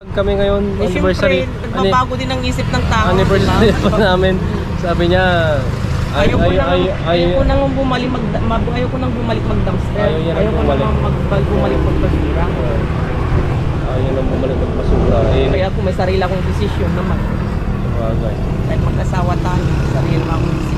Kami ngayon, anniversary. Siyempre, nagbabago din ang isip ng tao. Anniversary diba? pa namin. Sabi niya, Ayaw ko nang bumalik mag-dumpster. Ayaw niya nang Ayaw ko bumalik. nang bumalik mag-basura. ayaw nang bumalik ng basura. Kaya kung may sarili akong desisyon naman. Bagay. Dahil mag-asawa tayo, may sarili akong desisyon.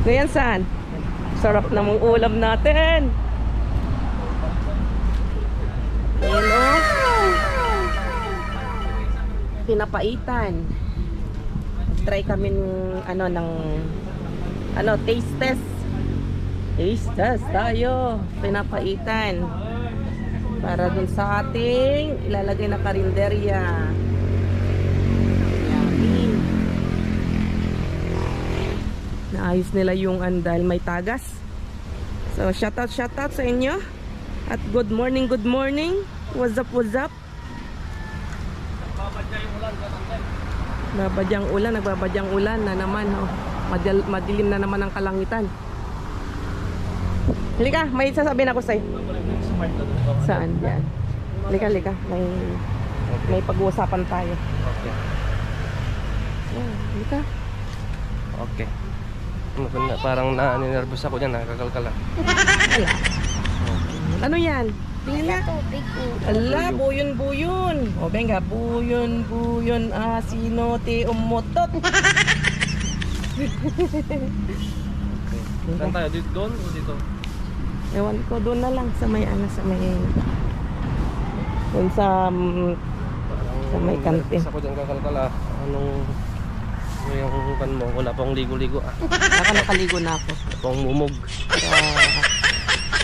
Ngayon saan? Sarap namang ulam natin. Ayan o. Pinapaitan. Try kami ng taste test. Taste test tayo. Pinapaitan. Para dun sa ating ilalagay na karinderya. Naayos nila yung dahil may tagas. So shout out sa inyo. At good morning. What's up? Nagbabadyang ulan na naman. Oh. Madilim na naman ang kalangitan. Halika, may sasabihin ako sa'yo. Saan? Yan. Halika. May pag-uusapan tayo. Okay. Halika. Okay. Parang naninervous ako dyan, nakakalkala. Ala. Ano yan? Tingnan nga. Ala, buyon. O, venga, buyon, asinote, umutot. Saan tayo? Doon o dito? Ewan ko, doon na lang sa may doon sa may kantin. Ako dyan kakalkala. Anong yung kan mo? Wala pang ligo-ligo ah. Saka nakaligo na ako. Pang mumog.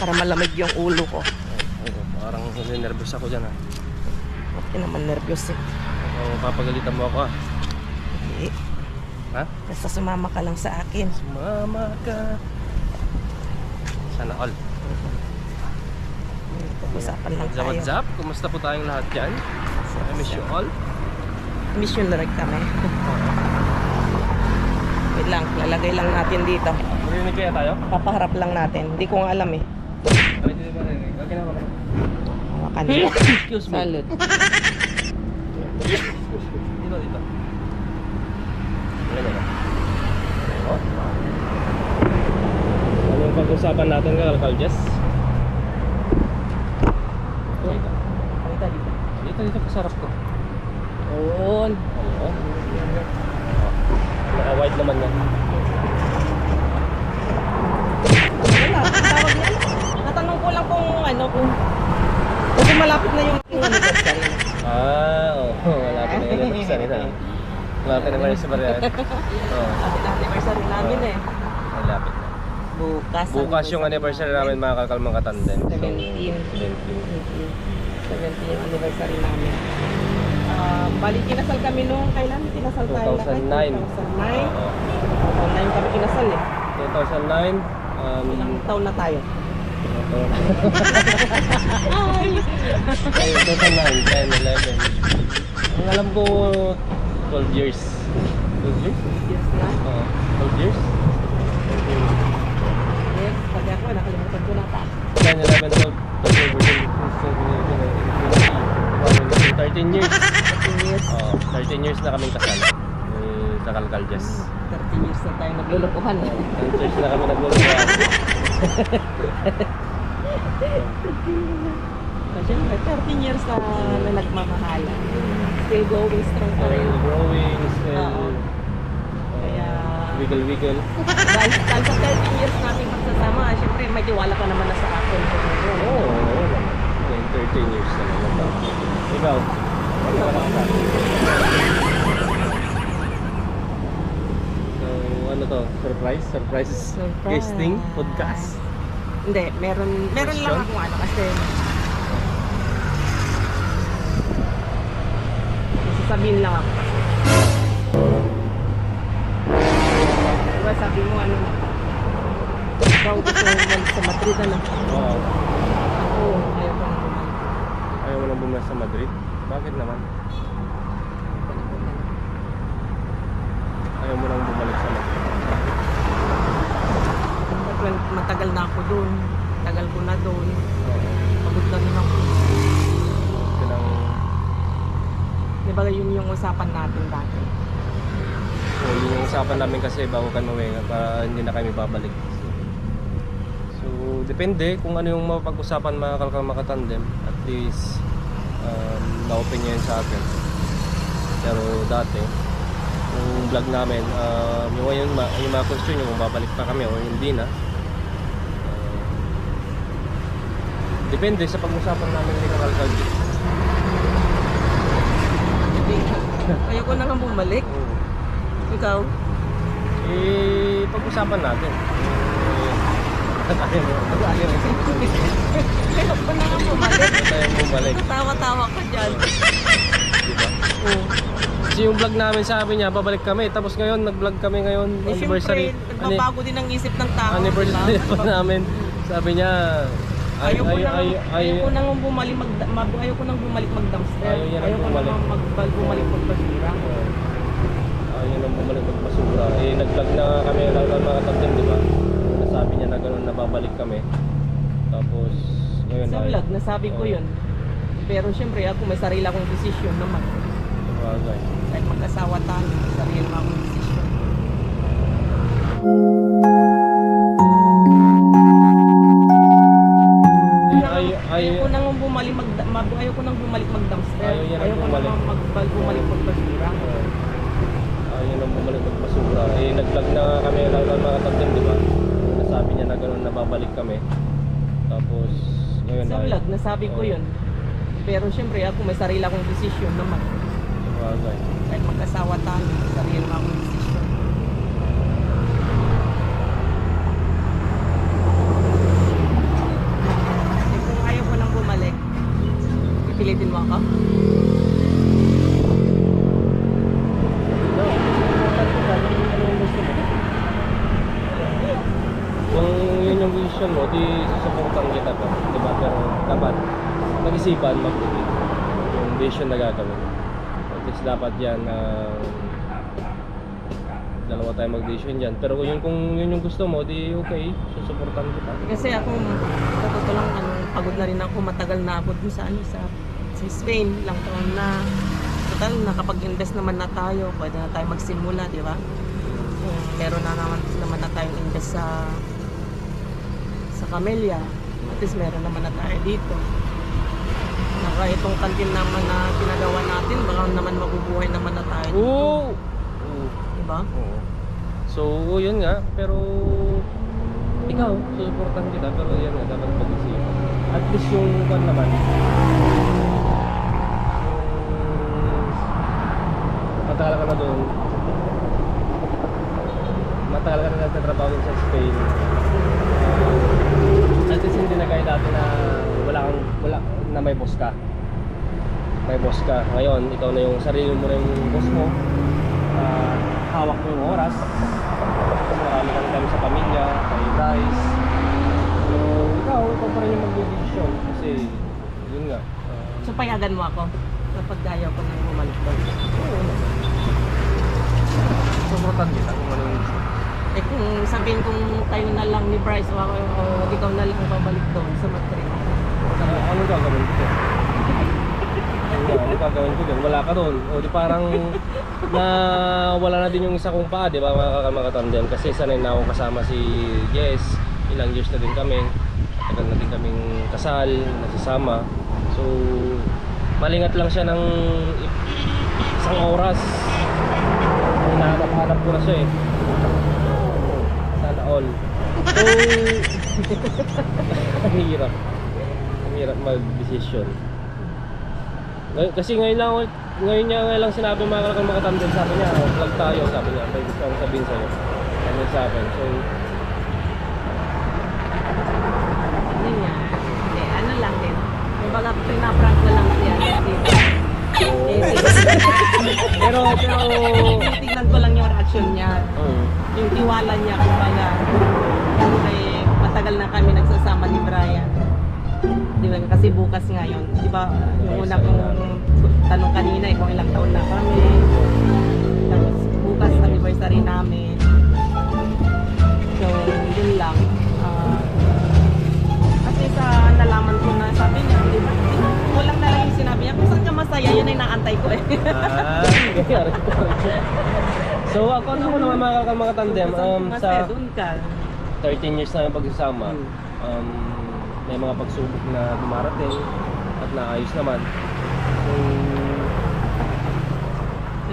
Para malamig yung ulo ko. Parang nervous ako dyan ah. Okay naman, nervyos eh. Papagalitan mo ako ah. Hindi. Ha? Basta sumama ka lang sa akin. Sumama ka. Sana all. Pag-usapan lang tayo. What's up? Kumusta po tayong lahat dyan? I miss you all. Missionary kami. Wait lang, lalagay lang natin dito. Marinig kaya tayo? Papaharap lang natin. Hindi ko nga alam eh. Ay, hindi ba narinig? Okay na ba? Hawakan. Excuse me. Salud. Dito. Ganyan na. Oh. Ano yung pag-usapan natin Kalkal Jess? Dito kasarap ko. Yun. Oo. Naka-wide naman yan. Wala, ang tawag yan. Natanong ko lang kung ano, kung malapit na yung anniversary. Oo. Malapit na yung anniversary na. Malapit na yung anniversary. Oo. Anniversary namin eh. Malapit na. Bukas yung anniversary namin mga kakalmang katanden. 17 anniversary namin. Bali kinasal kami nung kailan kinasal tayo? 2009. 2009 kami kinasal eh. 2009. Ilang taon na tayo? 2009, 10, 11. Ang alam ko 12 years. 12 years? Years na? Oo. 12 years? Yes, pag ako nakalimutan ko na pa. 10, 11, 12, 13 years. 13 years. Oo, 13 years na kaming kasal. Sa Kalkal Jess. 13 years na tayo naglulukuhan eh. 13 years na kami naglulukuhan. Siyempre, 13 years na nagmamahala. Still going strong pa rin. Still growing, still Oo. Kaya, wiggle. dahil sa 13 years namin magsasama, siyempre may tiwala ka naman na sa akin. Oo, 13 years na naman. Ikaw? Ano ka na? So, ano to? Surprise? Surprise guesting? Podcast? Hindi, meron lang akong ano kasi sasabihin lang ako. Diba sabi mo ano, ikaw gusto mo bumalik sa Madrid ano? Oo. Ako, ayaw ko na bumalik. Ayaw mo nang bumalik sa Madrid? Bakit naman? Ayaw mo nang bumalik sa Madrid? Matagal na ako doon. Tagal ko na doon. Oo. Pagod na rin ako. Pinang... Di ba yun yung usapan natin dati? So, yun yung usapan namin kasi bago kami uwi para hindi na kami babalik. So, depende kung ano yung mapag-usapan mga makatandem. At least, na-open nyo yun sa akin. Pero dati, yung vlog namin, yung mga question yung kung babalik pa kami o hindi na. Depende sa pag-usapan namin ni Kalkal. Ayaw ko na nga bumalik. Ikaw? Pag-usapan natin. Ayaw ko na nga bumalik. Ayaw bumalik. Tawa-tawa ka dyan. Diba? Oo. Kasi yung vlog namin sabi niya, babalik kami. Tapos ngayon, nag-vlog kami ngayon. Anniversary. Siyempre, nagbabago din ang isip ng tao. Anniversary diba? pa namin. Sabi niya, ayaw ko nang bumalik mag-dumpster. Ayaw niya nang Ayaw ko bumalik. nang bumalik magbasura. Ayaw nang bumalik magpasura. Nag-vlog na kami lang ng mga tagdem, di ba? Nasabi niya na gano'n, nababalik kami. Tapos, ngayon Sa vlog, nasabi ko yun. Pero siyempre, ako may sarili akong desisyon naman. Bagay. Kahit mag-asawa tayo, may sarili akong desisyon. Ayaw ko nang bumalik mag-dumpster. Ayaw niya nang Ayaw ko bumalik. nang bumalik magbasura. Ayaw nang bumalik magpasura. Nag-vlog na kami lang ng mga tagdem, di ba? Nasabi niya na gano'n, nababalik kami. Tapos, ngayon Sa vlog, nasabi ko yun. Pero siyempre, ako may sarili akong desisyon naman. Bagay. Kahit mag-asawa tayo, may sarili akong desisyon. Kung ayaw ko nang bumalik, pipilitin mo ako? Kung yun yung vision mo, di susuportan kita pa. Diba? Pero dapat mag-isipan, mag-ibig yung vision na gagawin. At least dapat yan, dalawa tayo mag-decision dyan. Pero kung yun yung gusto mo, di okay, susuportan kita. Kasi ako, sa totoo lang, pagod na rin ako, matagal na ako dun sa Spain, ilang taon na. Total, nakapag-invest naman na tayo, pwede na tayo magsimula, di ba? Meron na naman na tayong invest sa Camellia. At least meron naman na tayo dito. Naka itong kantin naman na pinagawa natin, baka naman mabubuhay naman na tayo dito. Oo! Diba? Oo. So, yun nga, pero ikaw, susuportahan kita, pero yan nga, dapat pag-isipan. At least yung kwan naman, matagal ka na doon, matagal ka na nagtatrabaho din sa Spain. At least hindi na kayo dati na wala na may boss ka. May boss ka. Ngayon, ikaw na yung sarili mo na yung boss mo. Hawak mo yung oras. Marami kang kami sa pamilya, kay guys. So, ikaw pa rin yung mag-decision. Kasi, yun nga. So payagan mo ako kapag dayaw ko nang bumalik doon. Suportan kita kung ano yung gusto. Eh kung sabihin kong tayo na lang ni Bryce o ako o ikaw na lang babalik doon sa Madrid. Ano gagawin ko dyan? Ano gagawin ko dyan? Wala ka doon. O di parang na wala na din yung isa kong paa, di ba mga katandem? Kasi sanay na akong kasama si Jess. Ilang years na din kami. Tagal na din kaming kasal, nasasama. So, malingat lang siya ng isang oras. Hinahanap-hanap ko na siya eh. Sana all. So, ang hirap. Ang hirap mag-decision. Kasi ngayon niya lang sinabi mga katandem, sabi niya, vlog tayo, sabi niya. May gusto akong sabihin sa'yo. Ano sa akin. So, Yun nga. Eh, ano lang din. May baga pinaprank na lang siya. pero Tingnan ko lang yung reaction niya. Yung tiwala niya kumbaga. Kasi matagal na kami nagsasama ni Brian. Di ba? Kasi bukas ngayon. Di ba? Yung una kong tanong kanina kung ilang taon na kami. Tapos bukas anniversary namin. So, yun lang. Kasi sa nalaman ko na sabi niya, di ba? Walang na lang yung sinabi niya. Kung saan ka masaya, yun ay naantay ko eh. So ako naman mga tandem sa Masaya, doon ka. 13 years na yung pagsasama, may mga pagsubok na dumarating at naayos naman. So,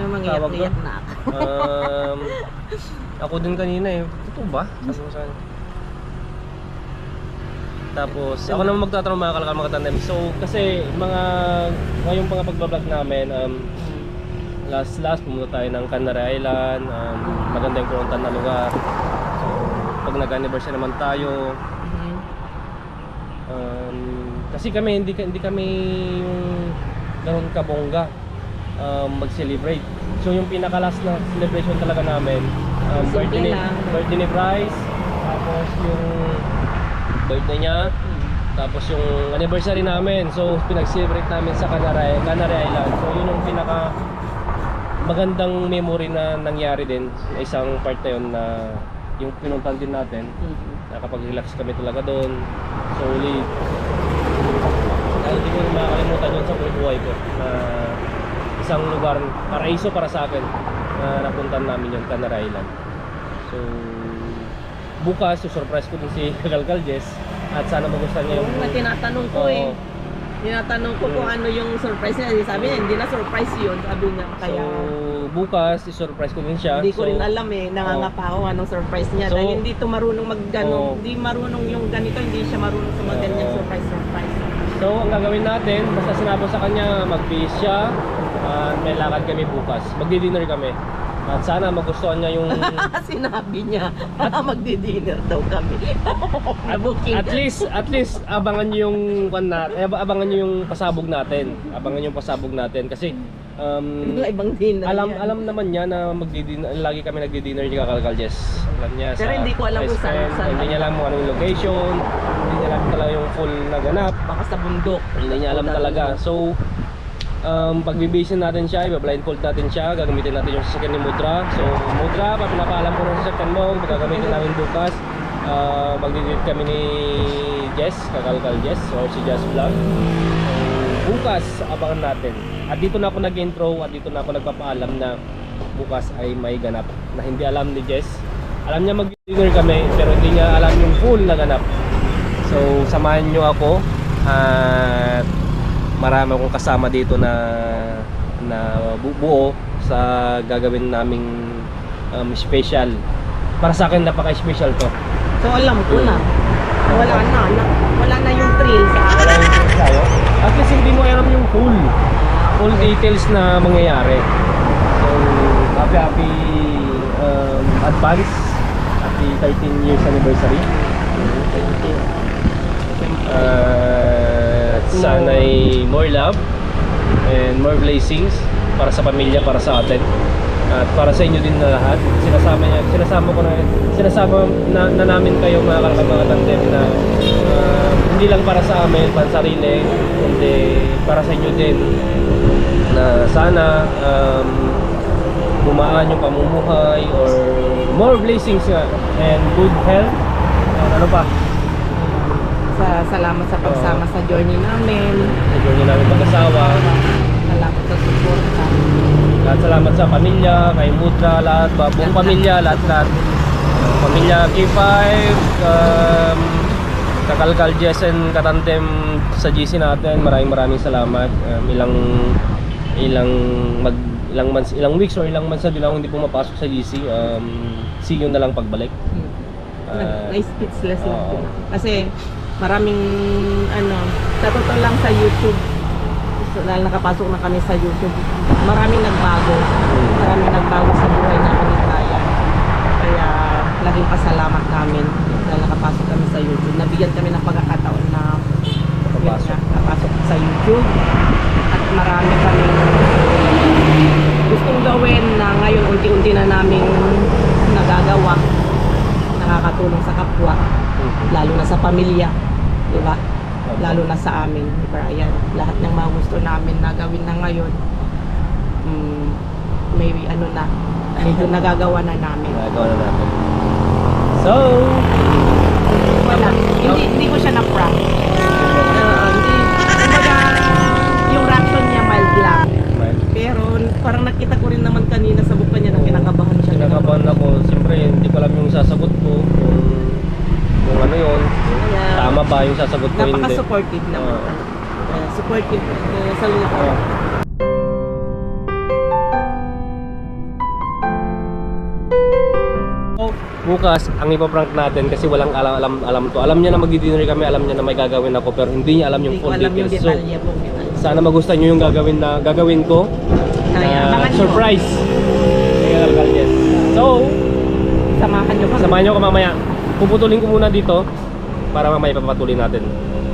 Yung mga tawag iyak doon? na ako. Ako din kanina eh. Totoo ba? Sabi mo sa akin. Tapos ako naman magtatanong mga tandem. So kasi ngayong mga pagbablog namin, last pumunta tayo ng Canary Island, maganda yung kuruntan na lugar. So pag nag-anniversary naman tayo, kasi kami hindi kami yung ganun kabongga mag-celebrate. So yung pinaka-last na celebration talaga namin, birthday ni Bryce, tapos yung birthday niya, tapos yung anniversary namin. So pinag-celebrate namin sa Canary Island. So yun yung pinaka magandang memory na nangyari din sa isang part na yun, na yung pinuntan din natin. Nakapag-relax kami talaga doon. Solid. Dahil hindi ko makakalimutan yun sa buhay ko, na isang lugar, paraiso para sa akin, na napuntan namin yung Canary Island. So bukas, surprise ko din si Kagalgal Jess, at sana magustuhan niya yung... Tinatanong ko eh. Tinatanong ko kung ano yung surprise niya. Sabi niya, hindi na surprise yun. Sabi niya, kaya... So bukas, surprise ko din siya. Hindi ko rin alam eh. Nangangapa ako anong surprise niya. So, dahil hindi to marunong hindi marunong yung ganito, hindi siya marunong sa mga ganyang surprise. So ang gagawin natin, basta sinabi sa kanya, mag-base siya, may lakad kami bukas. Magdi-dinner kami. At sana magustuhan niya yung... Sinabi niya, magdi-dinner daw kami. at least abangan niyo yung abangan niyo yung pasabog natin. Abangan niyo yung pasabog natin kasi ibang dinner. alam naman niya na lagi kami nagdi-dinner ni Kakalkal Jess. Alam niya. Pero hindi ko alam kung saan. Hindi niya alam kung anong location. Hindi niya alam talaga yung full na ganap. Baka sa bundok. Hindi niya alam talaga. So pag-vision natin siya, i-blindfold natin siya, gagamitin natin yung sasakyan ni Mudra. So Mudra, pinapaalam ko ng sasakyan mo, gagamitin namin bukas. Magdi-date kami ni Jess, Kakalkal Jess, or si Jess Vlog. So bukas, abangan natin. At dito na ako nag-intro, at dito na ako nagpapaalam na bukas ay may ganap na hindi alam ni Jess. Alam niya mag-dinner kami, pero hindi niya alam yung full na ganap. So samahan nyo ako at marami akong kasama dito na buo sa gagawin naming special. Para sa akin napaka-special to. So alam ko na. Wala na yung thrill sa Wala yung tips tayo. At least hindi mo alam yung full details na mangyayari. So happy advance. Happy 13 years anniversary. Sana'y more love and more blessings para sa pamilya, para sa atin at para sa inyo din na lahat. Sinasama na namin kayo mga kalakang tandem na hindi lang para sa amin, pansarili, kundi para sa inyo din na sana bumaan yung pamumuhay or more blessings nga and good health and ano pa, salamat sa pagsama sa journey namin. sa journey namin mag-asawa. Salamat sa suporta. Lahat salamat sa pamilya, kay Mudra, lahat, buong pamilya, lahat. Pamilya K5, Kakalkal, Jesen, Katandem sa GC natin, maraming salamat. Ilang weeks or ilang months na din ako hindi pumapasok sa GC. See you na lang pagbalik. Na-speechless lang po. Kasi maraming sa totoo lang sa YouTube, dahil nakapasok na kami sa YouTube, maraming nagbago sa buhay namin ni Brian. Kaya laging pasalamat namin dahil nakapasok kami sa YouTube. Nabigyan kami ng pagkakataon na nakapasok sa YouTube at marami kami gustong gawin na ngayon unti-unti na namin nagagawa, nakakatulong sa kapwa, lalo na sa pamilya, di ba? Lalo na sa amin, di ba? Ayan, lahat ng mga gusto namin na gawin na ngayon, maybe medyo nagagawa na namin. So, Wala, hindi ko siya na-prank. Kumbaga, yung reaction niya mild lang. Pero parang nakita ko rin naman kanina sa mukha niya na kinakabahan siya. kinakabahan ako. Siyempre, hindi ko alam yung sasagot ko. Kung ano yun. Tama ba yung sasagot ko, hindi. Napaka-supportive naman. Supportive sa lupa. Bukas, ang ipaprank natin kasi walang alam to. Alam niya na magdi-dinner kami, alam niya na may gagawin ako, pero hindi niya alam yung Hindi ko full alam yung details. So, detalye po. sana magustuhan niyo yung gagawin ko. Abangan nyo. Surprise! Yes. So, Samahan nyo kami. samahan niyo ko mamaya. Puputulin ko muna dito para mamaya papatuloy natin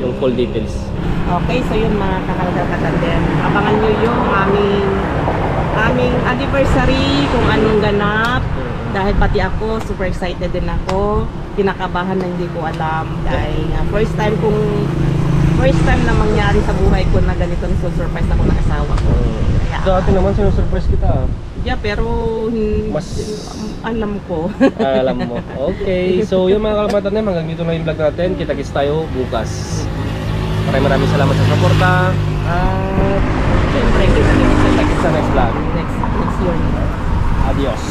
yung full details. Okay, so yun mga kakalagatan. Abangan nyo yung aming anniversary, kung anong ganap. Dahil pati ako, super excited din ako. Kinakabahan na hindi ko alam. Dahil first time na mangyari sa buhay ko na ganito na surprise ako ng asawa ko. Kaya, Dati naman sinusurprise kita. yeah, pero alam ko. Alam mo. Okay. So yung mga kalapatan na hanggang dito na yung vlog natin. Kita-kits tayo bukas. Maraming salamat sa suporta. At Siyempre, kita-kits sa next vlog. next year. Adios.